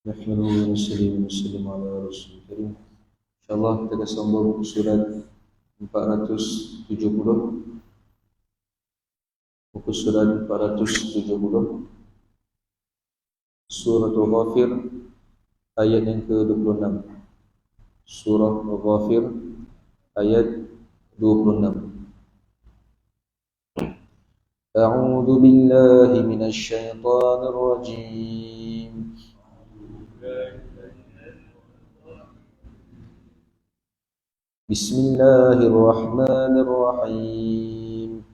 نحمده ونصلي ونسلم على Rasul Karim. InsyaAllah kita akan sambung ke surat 470. Muka surat 470, Surah Al-Ghafir, ayat yang ke-26. Surah Al-Ghafir, ayat 26. A'udzu billahi minasy syaithanir rajim. Bismillahirrahmanirrahim.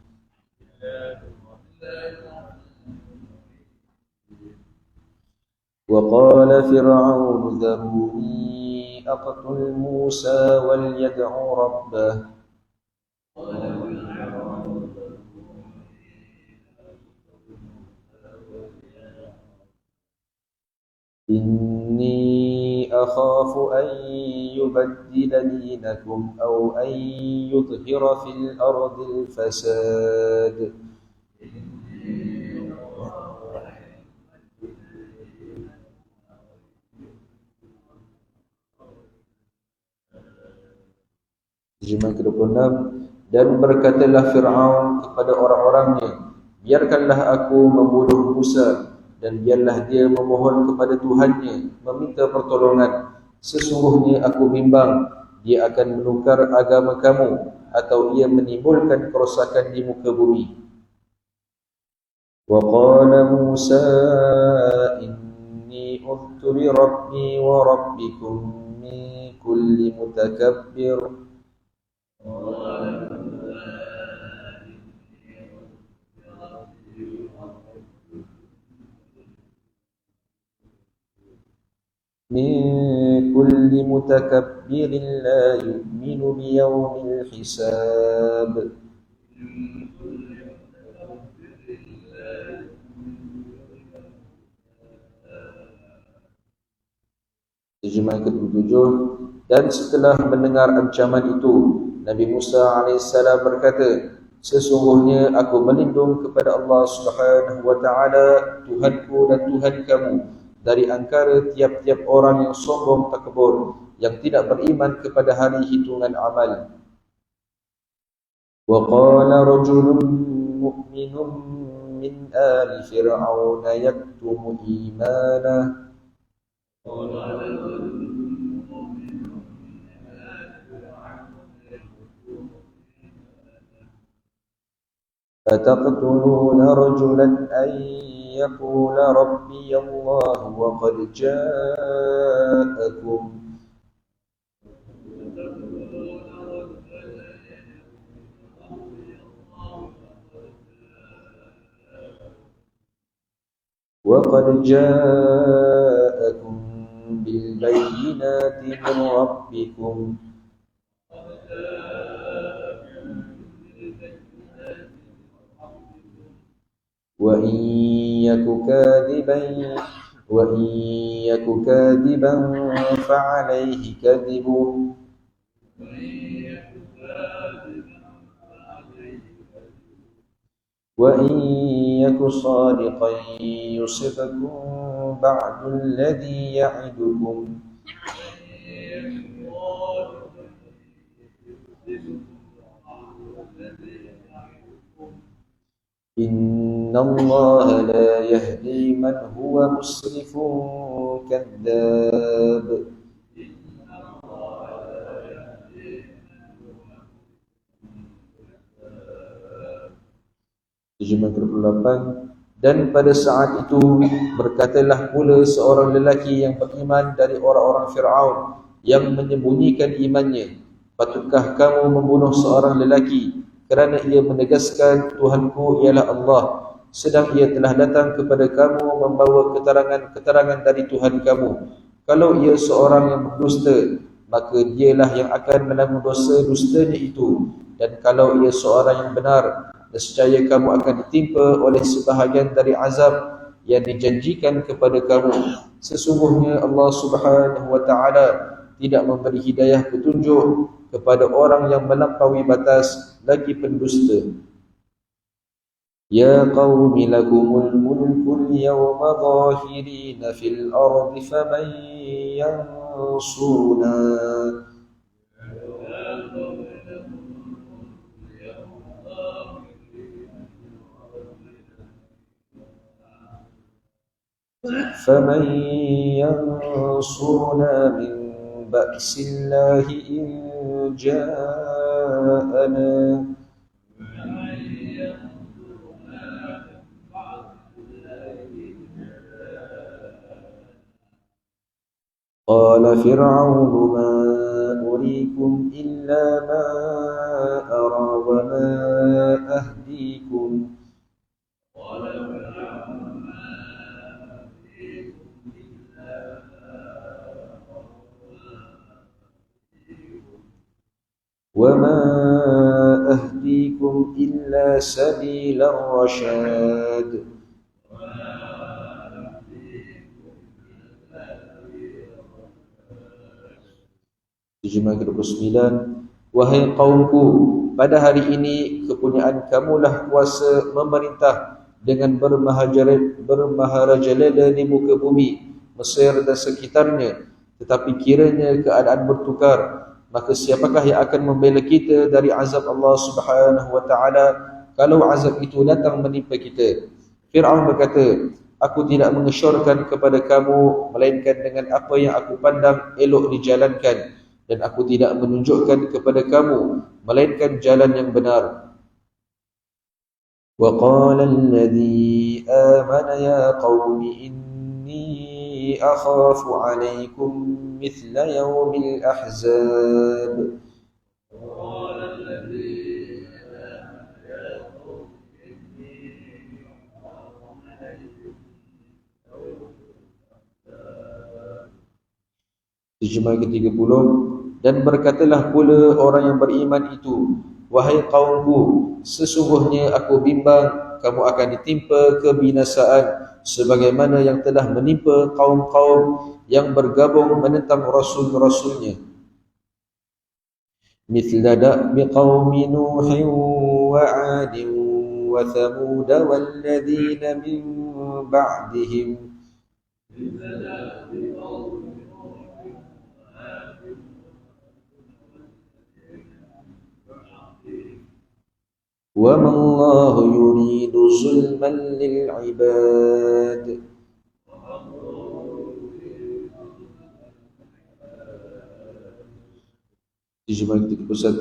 وقال فرعون ذروني أقتل موسى وليدع ربه إني أخاف أن يبدل دينكم أو أن يظهر في الأرض الفساد. Terjemahan ke-26. Dan berkatalah Fir'aun kepada orang-orangnya, biarkanlah aku membunuh Musa, dan biarlah dia memohon kepada Tuhannya, meminta pertolongan. Sesungguhnya aku bimbang dia akan menukar agama kamu, atau ia menimbulkan kerosakan di muka bumi. Wa qala Musa inni udtu bi rabbi wa rabbikum min kulli mutakabbir. Min kulli mutakabbirin la yu'minu biyawmil hisab. Terjemahan ke-27. Dan setelah mendengar ancaman itu, Nabi Musa AS berkata, sesungguhnya aku berlindung kepada Allah Subhanahu wa ta'ala, Tuhanku dan Tuhan kamu, dari antara tiap-tiap orang yang sombong takabur, yang tidak beriman kepada hari hitungan amal. Wa qala rajulun mu'minun min ali fir'auna yaktumu imanah. أتقتلون رجلا أن يقول ربي الله وقد جاءكم بالبينات من ربكم وإن يك كاذبا فعليه كذبه وإن يك صادقا يصبكم بعد الذي يعدكم إن الله لا يهدي من هو مسرف كذاب. Terjemahan ke-28. Dan pada saat itu berkatalah pula seorang lelaki yang beriman dari orang-orang Fir'aun yang menyembunyikan imannya, patutkah kamu membunuh seorang lelaki kerana ia menegaskan Tuhanku ialah Allah, sedang ia telah datang kepada kamu membawa keterangan-keterangan dari Tuhan kamu. Kalau ia seorang yang berdusta, maka dialah yang akan menanggung dosa dustanya itu. Dan kalau ia seorang yang benar, nescaya kamu akan ditimpa oleh sebahagian dari azab yang dijanjikan kepada kamu. Sesungguhnya Allah Subhanahu wa ta'ala tidak memberi hidayah petunjuk kepada orang yang melampaui batas lagi pendusta. يا قوم لكم الملك اليوم ظاهرين في الأرض فمن ينصرنا فمن ينصرنا من بأس الله إن جاءنا قال فرعون ما أريكم إلا ما أرى وما أهديكم وما أهديكم إلا سبيل الرشاد. Terjemah ke-29. Wahai kaumku, pada hari ini kepunyaan kamulah kuasa memerintah dengan bermaharajalela di muka bumi Mesir dan sekitarnya. Tetapi kiranya keadaan bertukar, maka siapakah yang akan membela kita dari azab Allah Subhanahu wa taala kalau azab itu datang menimpa kita? Fir'aun berkata, aku tidak mengesyorkan kepada kamu melainkan dengan apa yang aku pandang elok dijalankan, dan aku tidak menunjukkan kepada kamu melainkan jalan yang benar. Wa qala alladhi amana ya qaumi inni akhafu alaykum mithla yawmil ahzab. Terjemah ke-30. Dan berkatalah pula orang yang beriman itu, wahai kaumku, sesungguhnya aku bimbang kamu akan ditimpa kebinasaan sebagaimana yang telah menimpa kaum-kaum yang bergabung menentang rasul-rasulnya. Mithla da'bi qaumi Nuhin wa 'adin wa Thamud walladzina min ba'dihim. وَمَا اللَّهُ يُرِيدُ ظُلْمًا لِلْعِبَادِ. Terjemah ke-31,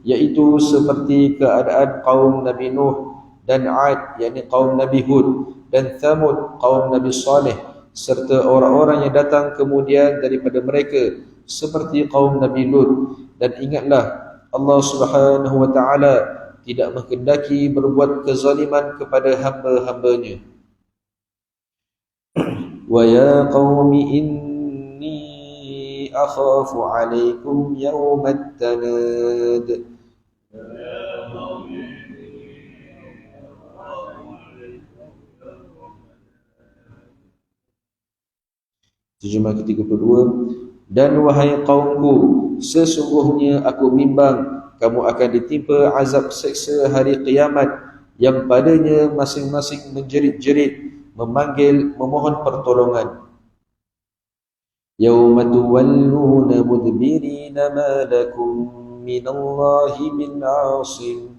yaitu seperti keadaan kaum Nabi Nuh dan 'Ad, yakni kaum Nabi Hud, dan Thamud, kaum Nabi Saleh, serta orang-orang yang datang kemudian daripada mereka seperti kaum Nabi Lut. Dan ingatlah, Allah Subhanahu wa taala tidak menghendaki berbuat kezaliman kepada hamba-hambanya. Wa ya qaumi inni akhafu alaikum yawmat tanad. Terjemah ke-32. Dan wahai kaumku, sesungguhnya aku bimbang kamu akan ditimpa azab seksa hari kiamat yang padanya masing-masing menjerit-jerit, memanggil, memohon pertolongan. Yawma tuwalluna mudbirina ma lakum minallahi min 'asim.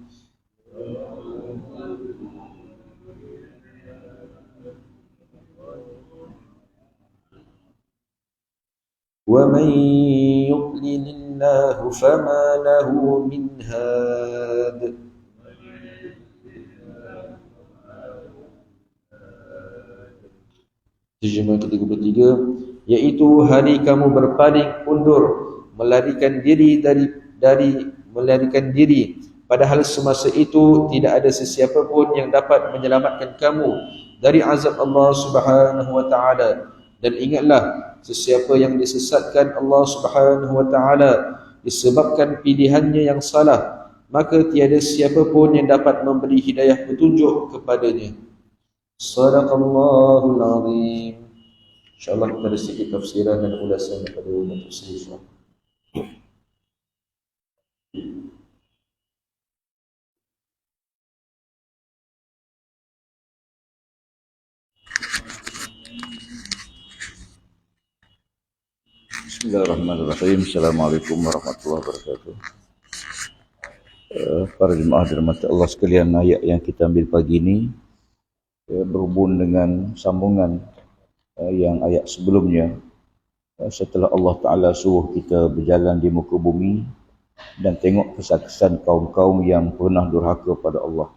وَمَنْ يُضْلِلِ اللَّهُ فَمَا لَهُ مِنْ هَادٍ. Terjemah ke-33, yaitu hari kamu berpaling undur, melarikan diri melarikan diri, padahal semasa itu tidak ada sesiapa pun yang dapat menyelamatkan kamu dari azab Allah Subhanahu wa taala. Dan ingatlah, sesiapa yang disesatkan Allah Subhanahu wa taala disebabkan pilihannya yang salah, maka tiada siapa pun yang dapat memberi hidayah petunjuk kepadanya. Sadaqallahul azim. InsyaAllah kita ada sedikit tafsiran dan ulasan daripada umat Islam. Bismillahirrahmanirrahim. Assalamualaikum warahmatullahi wabarakatuh. Para jemaah dirahmati Allah sekalian, ayat yang kita ambil pagi ini berhubung dengan sambungan yang ayat sebelumnya. Setelah Allah Ta'ala suruh kita berjalan di muka bumi dan tengok kesan-kesan kaum-kaum yang pernah durhaka pada Allah.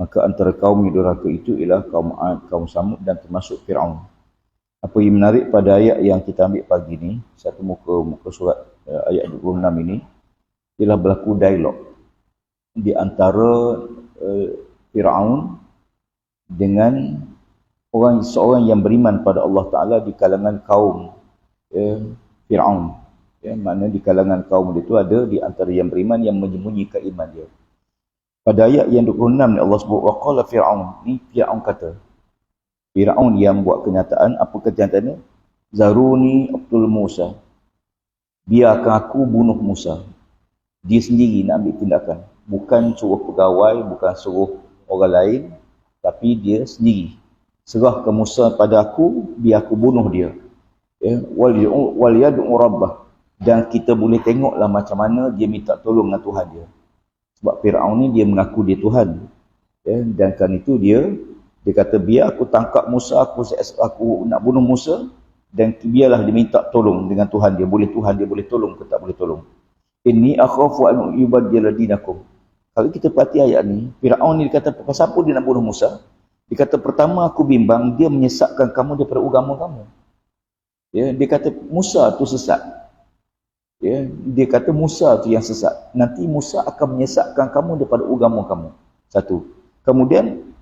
Maka antara kaum yang durhaka itu ialah kaum Ad, kaum Samud dan termasuk Fir'aun. Apa yang menarik pada ayat yang kita ambil pagi ni, satu muka surat ayat 26 ini, ialah berlaku dialog di antara Fir'aun dengan seorang yang beriman pada Allah Ta'ala di kalangan kaum Fir'aun. Maknanya di kalangan kaum itu ada di antara yang beriman yang menyembunyikan iman dia. Pada ayat yang 26 ni Allah sebut, waqala Fir'aun, ni Fir'aun kata. Fir'aun yang buat kenyataan, apa kenyataannya? Zaruni Abdul Musa. Biarkan aku bunuh Musa. Dia sendiri nak ambil tindakan. Bukan suruh pegawai, bukan suruh orang lain, tapi dia sendiri. Serahkan Musa pada aku, biar aku bunuh dia. Wal yad'u rabbah. Dan kita boleh tengoklah macam mana dia minta tolong dengan Tuhan dia. Sebab Fir'aun ni dia mengaku dia Tuhan. Dan kan itu dia kata biar aku tangkap Musa, aku nak bunuh Musa, dan biarlah dia minta tolong dengan Tuhan dia. Boleh Tuhan dia boleh tolong ke tak boleh tolong. Inni akhafu an yubaddila dinakum. Kalau kita perhati ayat ni, Fir'aun ni dia kata pasal apa dia nak bunuh Musa? Dia kata pertama aku bimbang dia menyesatkan kamu daripada agama kamu. Dia kata Musa tu sesat. Dia kata Musa tu yang sesat. Nanti Musa akan menyesatkan kamu daripada agama kamu. Satu. Kemudian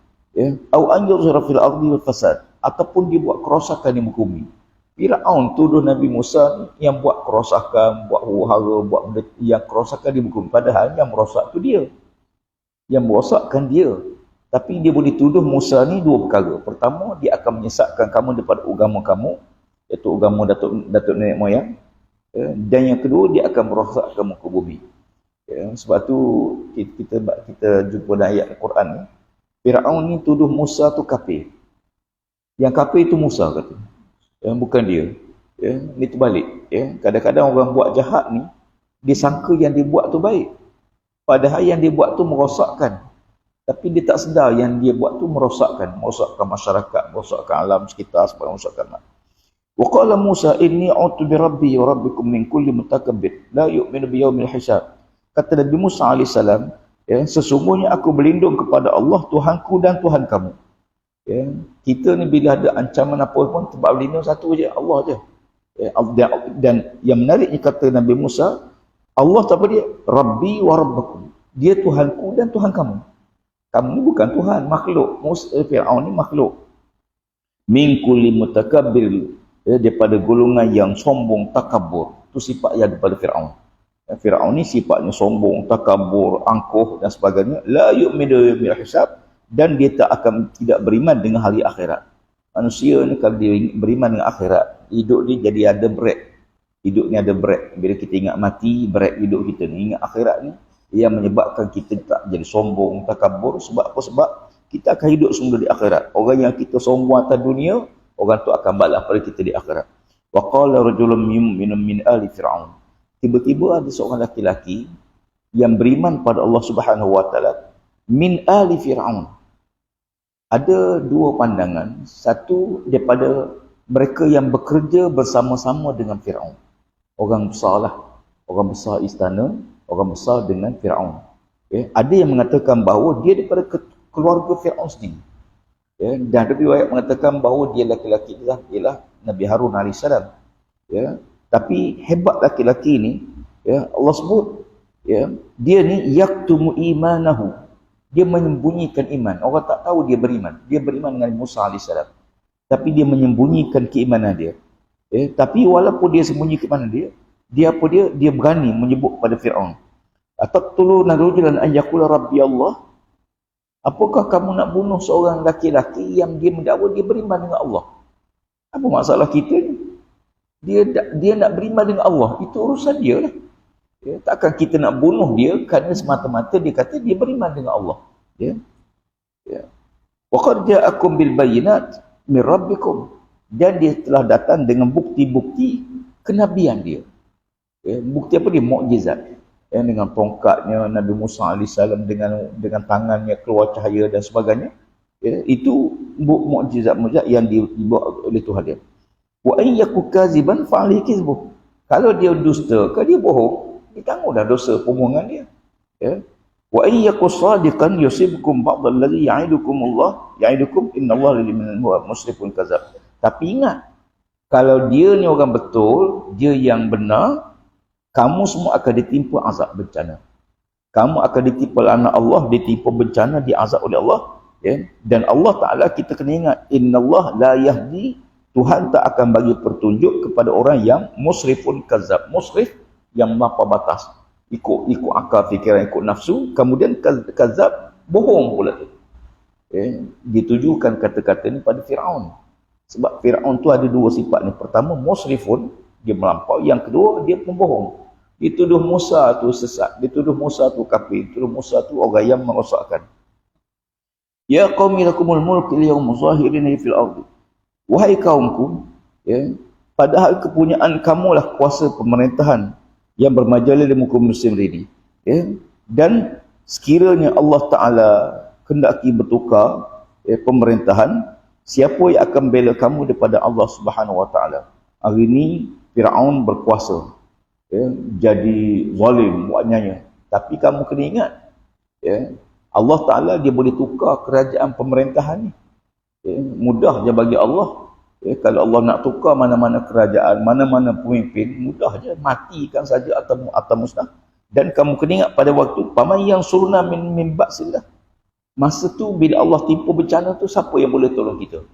au an yuzhira fil ardi wal fasad, ataupun dia buat kerosakan di muka bumi. Firaun tuduh Nabi Musa yang buat kerosakan, buat huru-hara, buat benda yang kerosakan di muka bumi, padahal yang merosak tu dia. Yang merosakkan dia. Tapi dia boleh tuduh Musa ni dua perkara. Pertama, dia akan menyesatkan kamu daripada agama kamu, iaitu agama datuk nenek moyang. Dan yang kedua, dia akan merosakkan muka bumi. Sebab tu kita jumpa dalam ayat Al-Quran ni, Fir'aun ni tuduh Musa tu kafir. Yang kafir tu Musa kata. Bukan dia. Ni terbalik. Kadang-kadang orang buat jahat ni, dia sangka yang dia buat tu baik. Padahal yang dia buat tu merosakkan. Tapi dia tak sedar yang dia buat tu merosakkan. Merosakkan masyarakat, merosakkan alam sekitar, merosakkan. Wa qala Musa inni a'udzu bi rabbi wa rabbikum min kulli mutakabbir la yu'minu bi yaumil hisab. Kata Nabi Musa AS, sesungguhnya aku berlindung kepada Allah, Tuhanku dan Tuhan kamu. Kita ni bila ada ancaman apa pun, tempat berlindung satu je, Allah je. Dan yang menariknya kata Nabi Musa, Allah tak apa dia? Rabbi wa rabbakum. Dia Tuhanku dan Tuhan kamu. Kamu ni bukan Tuhan, makhluk. Fir'aun ni makhluk. Min kulli mutakabbir, daripada golongan yang sombong, takabur. Itu sifat yang daripada Fir'aun. Fir'aun ni sifatnya sombong, takabur, angkuh dan sebagainya. La yu'minu bil hisab, dan dia tidak beriman dengan hari akhirat. Manusia ni kalau dia beriman dengan akhirat, hidup dia jadi ada break. Hidup ni ada break. Bila kita ingat mati, break hidup kita ni. Ingat akhirat ni yang menyebabkan kita tak jadi sombong, takabur. Sebab apa? Sebab kita akan hidup semula di akhirat. Orang yang kita sombong atas dunia, orang tu akan balas pada kita di akhirat. Wa qala rajulun min ali fir'aun. Tiba-tiba ada seorang laki-laki yang beriman pada Allah Subhanahu wa taala min ali fir'aun. Ada dua pandangan. Satu daripada mereka yang bekerja bersama-sama dengan Fir'aun. Orang besar lah. Orang besar istana, orang besar dengan Fir'aun. Ada yang mengatakan bahawa dia daripada keluarga Fir'aun sendiri. Dan ada riwayat mengatakan bahawa dia laki-laki ialah Nabi Harun AS. Tapi hebat laki-laki ni, Allah sebut, dia ni yaktumu imanahu. Dia menyembunyikan iman. Orang tak tahu dia beriman. Dia beriman dengan Musa AS. Tapi dia menyembunyikan keimanan dia. Tapi walaupun dia sembunyi keimanan dia, dia berani menyebut pada Fir'aun. Ataqtuluna rajulan an yaqula rabbi Allah? Apakah kamu nak bunuh seorang laki-laki yang dia mendakwa dia beriman dengan Allah? Apa masalah kita ni? Dia nak beriman dengan Allah, itu urusan dia lah. Takkan kita nak bunuh dia kerana semata-mata dia kata dia beriman dengan Allah. Wa qad ja'akum bil bayyinat min rabbikum. Dan dia telah datang dengan bukti-bukti kenabian dia. Bukti apa dia? Mukjizat. Dengan tongkatnya Nabi Musa AS, dengan tangannya keluar cahaya dan sebagainya. Itu mukjizat-mukjizat yang dibawa oleh Tuhan dia. Wa ayyaku kaziban fa'ali kizbuh. Kalau dia dusta, kalau dia bohong, ditangguhlah dosa pembohongan dia. Wa ayyaku sadiqan yusibkum ba'd allazi ya'idukum innallaha liman huwa musrifun kadzab. Tapi ingat, kalau dia ni orang betul, dia yang benar, kamu semua akan ditimpa azab bencana. Kamu akan ditimpa anak Allah, ditimpa bencana, diazab oleh Allah. Dan Allah Ta'ala, kita kena ingat, innallaha la yahdi, Tuhan tak akan bagi petunjuk kepada orang yang musrifun kadzab. Musrif yang melampaui batas, ikut akal fikiran, ikut nafsu, kemudian kadzab, bohong pula tu. Ditujukan kata-kata ni pada Firaun. Sebab Firaun tu ada dua sifat ni. Pertama, musrifun, dia melampaui. Yang kedua, dia pembohong. Dituduh Musa tu sesat, dituduh Musa tu kafir, dituduh Musa tu orang yang merosakkan. Ya qaumi lakumul mulku al-yawma zahirina fil ardi. Wahai kaumku, padahal kepunyaan kamulah kuasa pemerintahan yang bermajalah di muka musim ini. Dan sekiranya Allah Ta'ala kendaki bertukar pemerintahan, siapa yang akan bela kamu daripada Allah Subhanahu Wa Ta'ala? Hari ini Firaun berkuasa, jadi zalim buatnya. Tapi kamu kena ingat, Allah Ta'ala dia boleh tukar kerajaan pemerintahan ni. Mudah je bagi Allah. Kalau Allah nak tukar mana-mana kerajaan, mana-mana pemimpin, mudah je, matikan saja atau musnah. Dan kamu kena ingat pada waktu paman yang surna min ba'sillah. Masa tu bila Allah timpa bencana tu, siapa yang boleh tolong kita?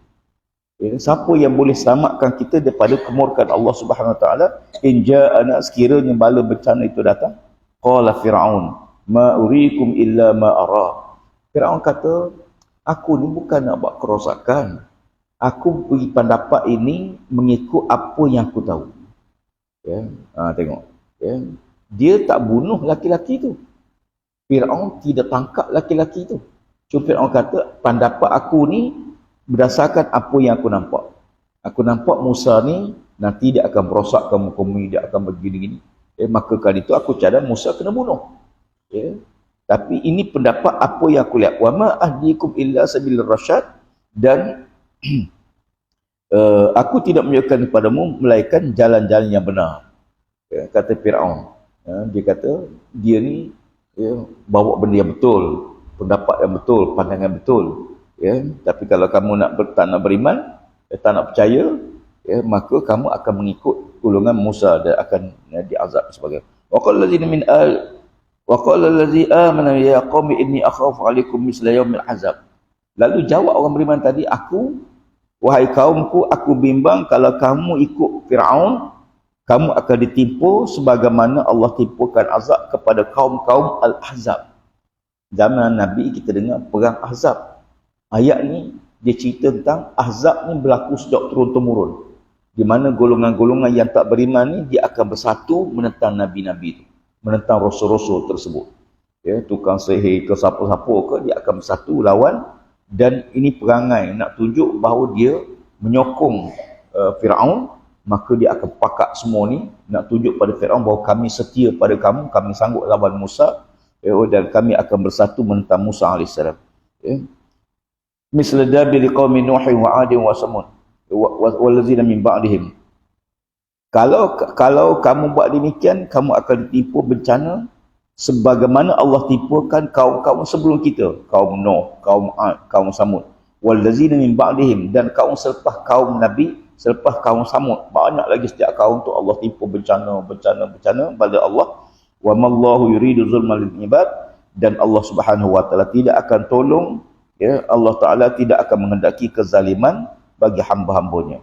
Siapa yang boleh selamatkan kita daripada kemurkaan Allah Subhanahu Wa Taala? In ja'ana, sekiranya bala bencana itu datang, qala Fir'aun ma uriikum illa ma ara. Firaun kata, aku ni bukan nak buat kerosakan. Aku beri pendapat ini mengikut apa yang aku tahu. Tengok. Dia tak bunuh laki-laki tu. Firaun tidak tangkap laki-laki tu. Cuma Firaun kata, pendapat aku ni berdasarkan apa yang aku nampak. Aku nampak Musa ni nanti dia akan merosakkan muka bumi, dia akan begini-gini. Maka kali itu aku cadang Musa kena bunuh. Tapi ini pendapat apa yang aku lihat. Wa ma ahdikum illa sabil rasyad, dan aku tidak menunjukkan kepadamu melainkan jalan-jalan yang benar. Kata Firaun. Dia kata dia ni bawa benda yang betul, pendapat yang betul, pandangan betul. Tapi kalau kamu tak nak beriman, tak nak percaya, maka kamu akan mengikut golongan Musa dan akan diazab sebagai. Wa qala allazi amana ya qaumi inni akhafu alaikum misla yaumil azab. Lalu jawab orang beriman tadi, wahai kaumku, aku bimbang kalau kamu ikut Firaun, kamu akan ditimpa sebagaimana Allah timpakan azab kepada kaum-kaum Al-Ahzab. Zaman Nabi kita dengar perang Ahzab. Ayat ni dia cerita tentang Ahzab ni berlaku sejak turun-temurun, di mana golongan-golongan yang tak beriman ni dia akan bersatu menentang Nabi-Nabi tu, menentang Rasul-Rasul tersebut. Tukang sihir ke siapa-siapa ke, dia akan bersatu lawan. Dan ini perangai nak tunjuk bahawa dia menyokong Firaun, maka dia akan pakat semua ni nak tunjuk pada Firaun bahawa kami setia pada kamu, kami sanggup lawan Musa, dan kami akan bersatu menentang Musa AS. Misal dabiri qaumi Nuh wa 'ad wa Samud wallazina min ba'dihim. Kalau kamu buat demikian, kamu akan ditimpa bencana sebagaimana Allah timpakan kaum-kaum sebelum kita, kaum Nuh, kaum 'ad, kaum Samud, wallazina min ba'dihim, dan kaum selepas kaum Nabi, selepas kaum Samud. Banyak lagi setiap kaum tu Allah timpa bencana pada Allah. Wa mallahu yuridu zulmal lil ibad, dan Allah Subhanahu Wa Taala tidak akan tolong, Allah Taala tidak akan menghendaki kezaliman bagi hamba-hambanya.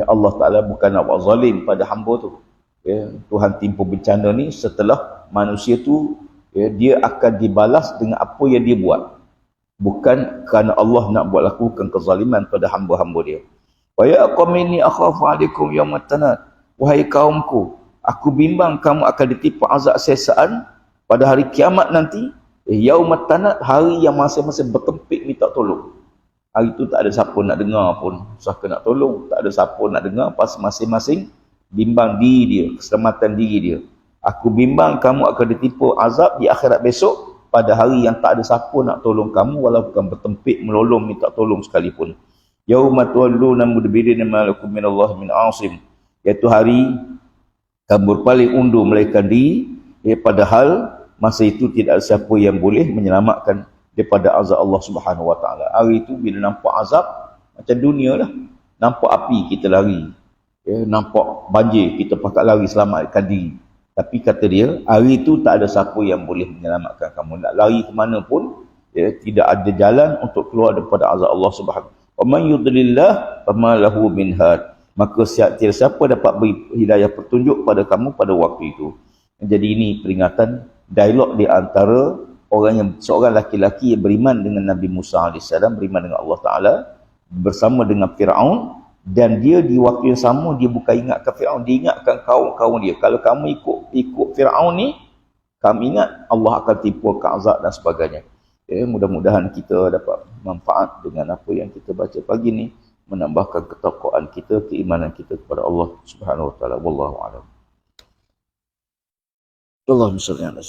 Allah Taala bukan nak buat zalim pada hamba tu. Tuhan timpa bencana ni setelah manusia tu dia akan dibalas dengan apa yang dia buat, bukan kerana Allah nak buat lakukan kezaliman pada hamba-hamba dia. Wa ya qaumi inni akhafu alaikum yaumat tanad. Wahai kaumku, aku bimbang kamu akan ditimpa azab sesaan pada hari kiamat nanti. Yaumat tanad, hari yang masing-masing bertempik minta tolong. Hari tu tak ada siapa nak dengar pun, siapa nak tolong, tak ada siapa nak dengar, pas masing-masing bimbang diri dia, keselamatan diri dia. Aku bimbang kamu akan ditipu azab di akhirat besok pada hari yang tak ada siapa nak tolong kamu walaupun bertempik melolong minta tolong sekalipun. Yauma tuwalluna mudbirina ma lakum minallahi min asim. Iaitu hari kamu berpaling undur melarikan diri, padahal masa itu tidak ada siapa yang boleh menyelamatkan daripada azab Allah Subhanahu Wa Taala. Hari itu bila nampak azab macam dunia lah, nampak api kita lari, nampak banjir kita pakat lari selamatkan diri. Tapi kata dia, hari itu tak ada siapa yang boleh menyelamatkan kamu. Nak lari ke mana pun, tidak ada jalan untuk keluar daripada azab Allah Subhanahu. Wa man yudlillah fama lahu min had. Maka siapa dapat beri hidayah petunjuk pada kamu pada waktu itu. Jadi ini peringatan dialog di antara orang yang seorang laki-laki yang beriman dengan Nabi Musa AS, beriman dengan Allah Ta'ala bersama dengan Fir'aun, dan dia di waktu yang sama dia bukan ingatkan Fir'aun, dia ingatkan kaum-kaum dia. Kalau kamu ikut Fir'aun ni, kamu ingat Allah akan tipu azab dan sebagainya. Mudah-mudahan kita dapat manfaat dengan apa yang kita baca pagi ni, menambahkan ketakwaan kita, keimanan kita kepada Allah Subhanahu Wa Ta'ala. Wallahu a'lam. Allahumma shalli ala